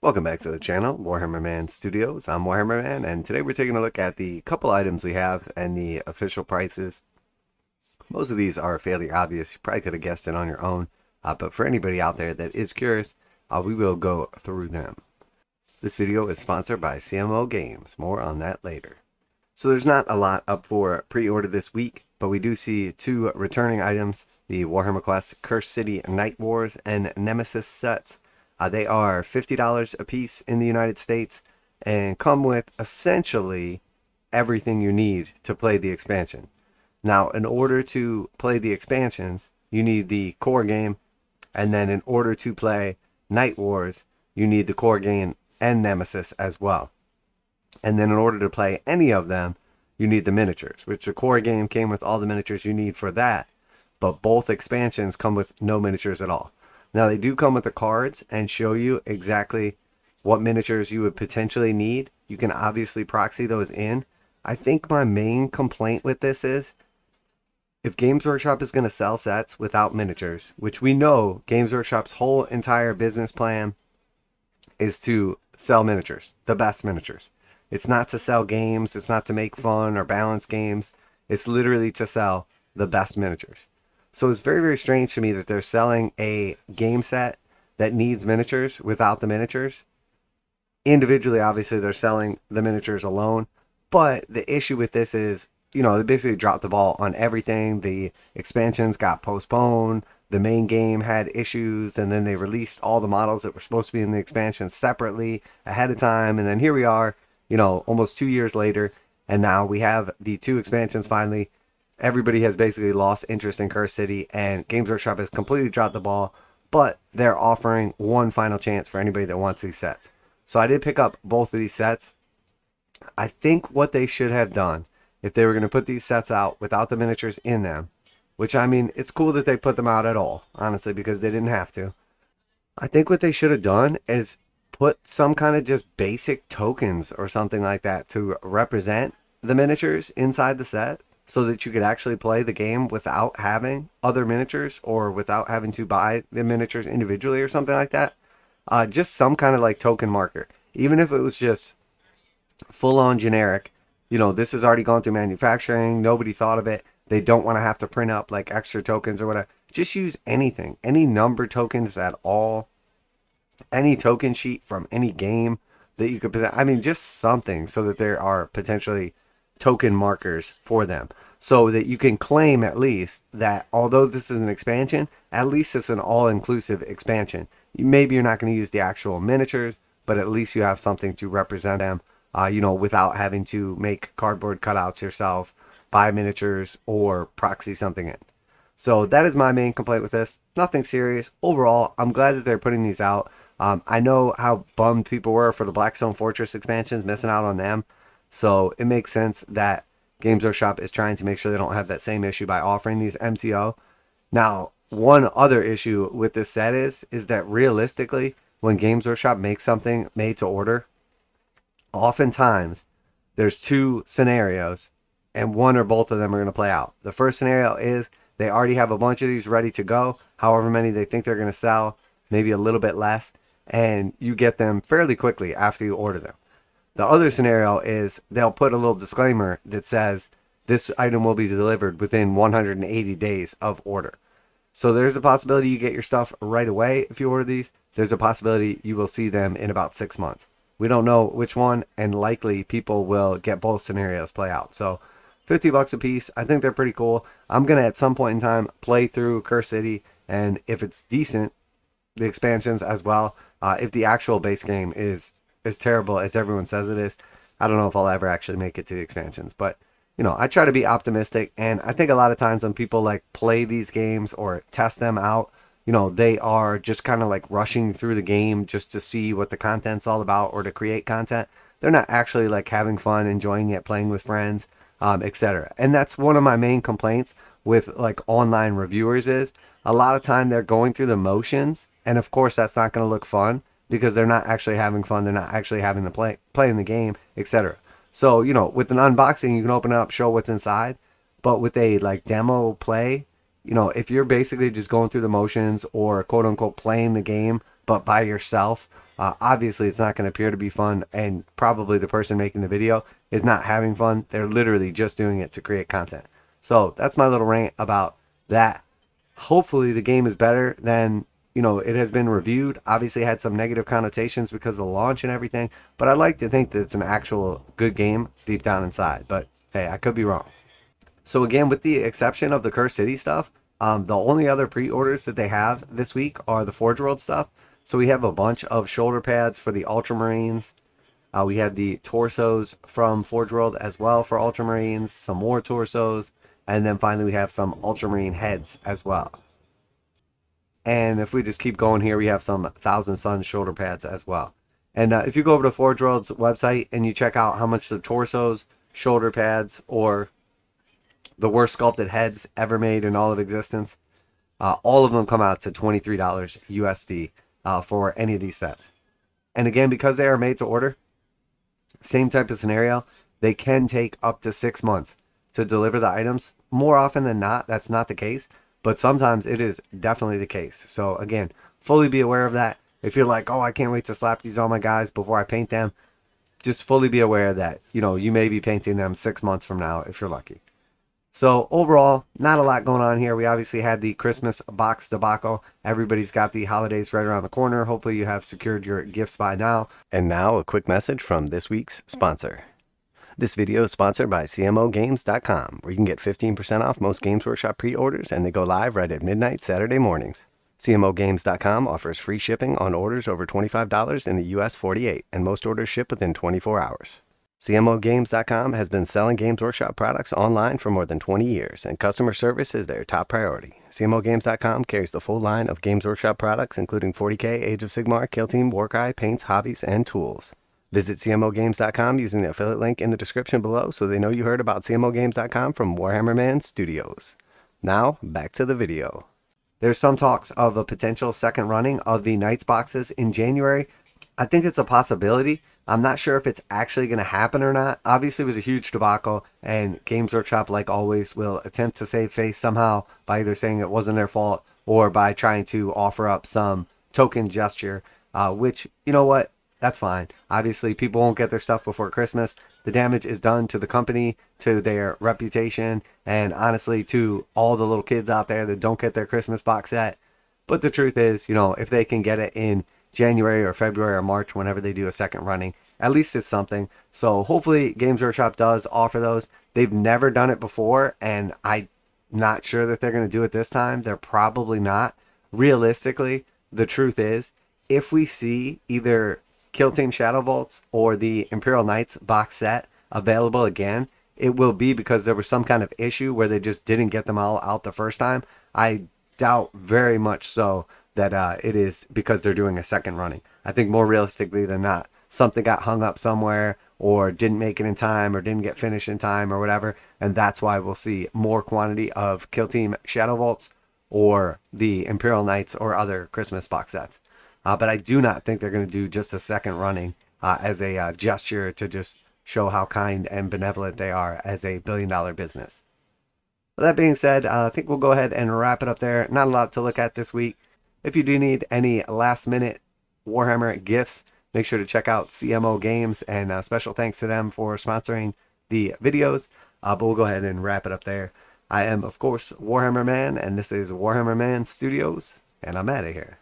Welcome back to the channel, Warhammer Man Studios. I'm Warhammer Man, and today we're taking a look at the couple items we have and the official prices. Most of these are fairly obvious. You probably could have guessed it on your own, but for anybody out there that is curious, we will go through them. This video is sponsored by CMO Games. More on that later. So there's not a lot up for pre-order this week, but we do see two returning items, the Warhammer Quest Cursed City Night Wars and Nemesis sets. They are $50 a piece in the United States and come with essentially everything you need to play the expansion. Now, in order to play the expansions, you need the core game, and then in order to play Night Wars, you need the core game and Nemesis as well. And then in order to play any of them, you need the miniatures, which the core game came with all the miniatures you need for that, but both expansions come with no miniatures at all. Now, they do come with the cards and show you exactly what miniatures you would potentially need. You can obviously proxy those in. I think my main complaint with this is, if Games Workshop is going to sell sets without miniatures, which we know Games Workshop's whole entire business plan is to sell miniatures, the best miniatures. It's not to sell games, it's not to make fun or balance games. It's literally to sell the best miniatures. So it's very, very strange to me that they're selling a game set that needs miniatures without the miniatures. Individually, obviously, they're selling the miniatures alone. But the issue with this is, they basically dropped the ball on everything. The expansions got postponed. The main game had issues. And then they released all the models that were supposed to be in the expansion separately ahead of time. And then here we are, almost 2 years later. And now we have the two expansions finally. Everybody has basically lost interest in Cursed City, and Games Workshop has completely dropped the ball, but they're offering one final chance for anybody that wants these sets. So I did pick up both of these sets. I think what they should have done, if they were going to put these sets out without the miniatures in them, which, it's cool that they put them out at all, honestly, because they didn't have to. I think what they should have done is put some kind of just basic tokens or something like that to represent the miniatures inside the set, so that you could actually play the game without having other miniatures or without having to buy the miniatures individually or something like that. Just some kind of like token marker. Even if it was just full on generic, this has already gone through manufacturing. Nobody thought of it. They don't want to have to print up like extra tokens or whatever. Just use anything, any number tokens at all, any token sheet from any game that you could present. Just something so that there are potentially token markers for them, so that you can claim at least that although this is an expansion, at least it's an all-inclusive expansion. Maybe you're not going to use the actual miniatures, but at least you have something to represent them, without having to make cardboard cutouts yourself, buy miniatures, or proxy something in. So that is my main complaint with this. Nothing serious. Overall, I'm glad that they're putting these out. I know how bummed people were for the Blackstone Fortress expansions, missing out on them. So it makes sense that Games Workshop is trying to make sure they don't have that same issue by offering these MTO. Now, one other issue with this set is that realistically, when Games Workshop makes something made to order, oftentimes there's two scenarios and one or both of them are going to play out. The first scenario is they already have a bunch of these ready to go, however many they think they're going to sell, maybe a little bit less, and you get them fairly quickly after you order them. The other scenario is they'll put a little disclaimer that says this item will be delivered within 180 days of order. So there's a possibility you get your stuff right away if you order these. There's a possibility you will see them in about 6 months. We don't know which one, and likely people will get both scenarios play out. So $50 a piece. I think they're pretty cool. I'm going to at some point in time play through Cursed City, and if it's decent, the expansions as well. If the actual base game is as terrible as everyone says it is, I don't know if I'll ever actually make it to the expansions, but I try to be optimistic, and I think a lot of times when people like play these games or test them out, they are just kind of like rushing through the game just to see what the content's all about or to create content. They're not actually like having fun, enjoying it, playing with friends, etc. And that's one of my main complaints with like online reviewers is a lot of time they're going through the motions, and of course that's not going to look fun, because they're not actually having fun, they're not actually having to play in the game, etc. So, with an unboxing, you can open it up, show what's inside. But with a like demo play, if you're basically just going through the motions or quote unquote playing the game, but by yourself, Obviously, it's not going to appear to be fun, and probably the person making the video is not having fun. They're literally just doing it to create content. So that's my little rant about that. Hopefully, the game is better than it has been reviewed. Obviously, it had some negative connotations because of the launch and everything, but I like to think that it's an actual good game deep down inside. But hey, I could be wrong. So again, with the exception of the Cursed City stuff, the only other pre-orders that they have this week are the forgeworld stuff. So we have a bunch of shoulder pads for the Ultramarines. We have the torsos from forgeworld as well for Ultramarines, some more torsos, and then finally we have some Ultramarine heads as well. And if we just keep going here, we have some Thousand Suns shoulder pads as well. And if you go over to forgeworld's website and you check out how much the torsos, shoulder pads, or the worst sculpted heads ever made in all of existence, all of them come out to $23 USD for any of these sets. And again, because they are made to order, same type of scenario, they can take up to 6 months to deliver the items. More often than not, that's not the case, but sometimes it is definitely the case. So again, fully be aware of that. If you're like, oh, I can't wait to slap these on my guys before I paint them, just fully be aware that, you may be painting them 6 months from now if you're lucky. So overall, not a lot going on here. We obviously had the Christmas box debacle. Everybody's got the holidays right around the corner. Hopefully you have secured your gifts by now. And now a quick message from this week's sponsor. This video is sponsored by CMOgames.com, where you can get 15% off most Games Workshop pre-orders, and they go live right at midnight Saturday mornings. CMOgames.com offers free shipping on orders over $25 in the US 48, and most orders ship within 24 hours. CMOgames.com has been selling Games Workshop products online for more than 20 years, and customer service is their top priority. CMOgames.com carries the full line of Games Workshop products, including 40K, Age of Sigmar, Kill Team, warcry, paints, hobbies, and tools. Visit CMOgames.com using the affiliate link in the description below so they know you heard about CMOgames.com from Warhammer Studios. Now, back to the video. There's some talks of a potential second running of the Knights boxes in January. I think it's a possibility. I'm not sure if it's actually going to happen or not. Obviously, it was a huge debacle, and Games Workshop, like always, will attempt to save face somehow by either saying it wasn't their fault or by trying to offer up some token gesture, which, you know what? That's fine. Obviously, people won't get their stuff before Christmas. The damage is done to the company, to their reputation, and honestly, to all the little kids out there that don't get their Christmas box set. But the truth is, if they can get it in January or February or March, whenever they do a second running, at least it's something. So hopefully Games Workshop does offer those. They've never done it before, and I'm not sure that they're going to do it this time. They're probably not. Realistically, the truth is, if we see either Kill Team Shadow Vaults or the Imperial Knights box set available again, it will be because there was some kind of issue where they just didn't get them all out the first time. I doubt very much so that it is because they're doing a second running. I think more realistically than not, something got hung up somewhere or didn't make it in time or didn't get finished in time or whatever, and that's why we'll see more quantity of Kill Team Shadow Vaults or the Imperial Knights or other Christmas box sets. But I do not think they're going to do just a second running as a gesture to just show how kind and benevolent they are as a billion-dollar business. With that being said, I think we'll go ahead and wrap it up there. Not a lot to look at this week. If you do need any last-minute Warhammer gifts, make sure to check out CMO Games, and special thanks to them for sponsoring the videos. But we'll go ahead and wrap it up there. I am, of course, Warhammer Man, and this is Warhammer Man Studios, and I'm out of here.